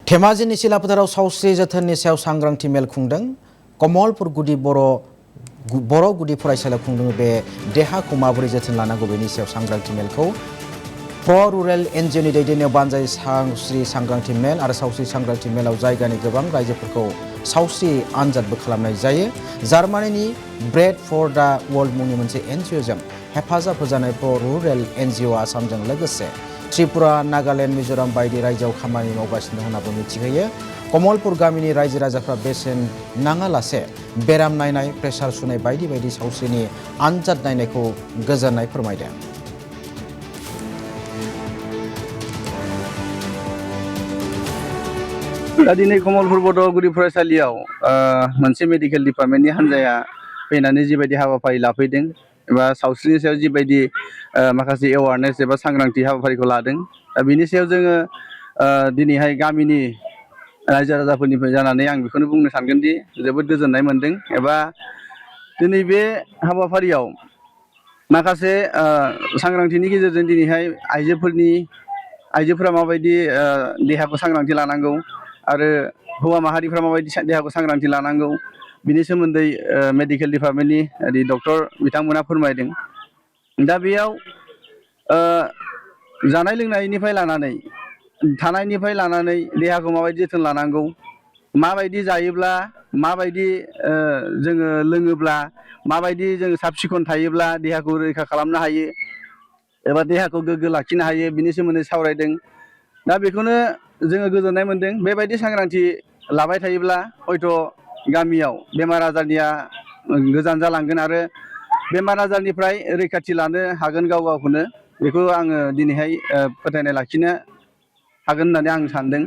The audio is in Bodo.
धेमाजिनि सिलाफोथाराव सावस्रि जोथोननि सायाव सांग्रांथि मेल खुंदों। कमलपुर बर' गुदि फरायसालियाव खुंदों बे देहाखौ माबोरै जोथोन लानांगौ बेनि सायाव सांग्रांथि मेलखौ प्र रुरेल एनजिअनि दैदेननायाव बानजाय सावस्रि सांग्रांथि मेल आरो सावस्रि सांग्रांथि मेलाव जायगानि गोबां रायजोफोरखौ सावस्रि आनजादबो खालामनाय जायो। जार्मानिनि ब्रेड फर दा वर्ल्ड मुंनि मोनसे एनजिअजों हेफाजाब होजानाय प्र रुरेल एनजिअ आसामजों लोगोसे त्रिपुरा, नागालेण्ड, मिजोराम बायदि रायजोआव खामानि मावगासिनो होननाबो मिथिहोयो। कमलपुर गामिनि रायजो राजाफ्रा बेसेन नाङालासे बेराम नायनाय, प्रेसार सुनाय बायदि बायदि सावस्रिनि आनजाद नायनायखौ गोजोननाय फोरमायदों। दा दिनै कमलपुर बर' गुदि फरायसालियाव मोनसे मेडिकेल डिपार्टमेन्टनि हान्जाया फैनानै जिबायदि हाबाफारि लाफैदों एबा सावस्रिनि सायाव जिबायदि माखासे एवारनेस एबा सांग्रांथि हाबाफारिखौ लादों, दा बिनि सायाव जोङो दिनैहाय गामिनि रायजो राजाफोरनिफ्राय जानानै आं बेखौनो बुंनो सानगोन दि जोबोद गोजोननाय मोन्दों एबा दिनै बे हाबाफारियाव माखासे सांग्रांथिनि गेजेरजों दिनैहाय आइजोफोरा माबायदि देहाखौ सांग्रांथि लानांगौ आरो हौवा माहारिफ्रा माबायदि देहाखौ सांग्रांथि लानांगौ बिनि सोमोन्दै मेडिकेल डिपार्टमेन्टनि डक्टर बिथांमोना फोरमायदों। दा बेयाव जानाय लोंनायनिफ्राय लानानै थानायनिफ्राय लानानै देहाखौ माबायदि जोथोन लानांगौ, माबायदि जायोब्ला, माबायदि जोङो लोङोब्ला, माबायदि जोङो साब सिखोन थायोब्ला देहाखौ रैखा खालामनो हायो एबा देहाखौ गोग्गो लाखिनो हायो बिनि सोमोन्दै सावरायदों। दा बेखौनो जोङो गोजोननाय मोन्दों। बेबायदि सांग्रांथि लाबाय थायोब्ला हयथ' गामियाव बेमार आजारनिया गोजान जालांगोन आरो बेमार आजारनिफ्राय रैखाथि लानो हागोन गाव गावखौनो। बेखौ आङो दिनैहाय फोथायनाय लाखिनो हागोन होननानै आं सानदों।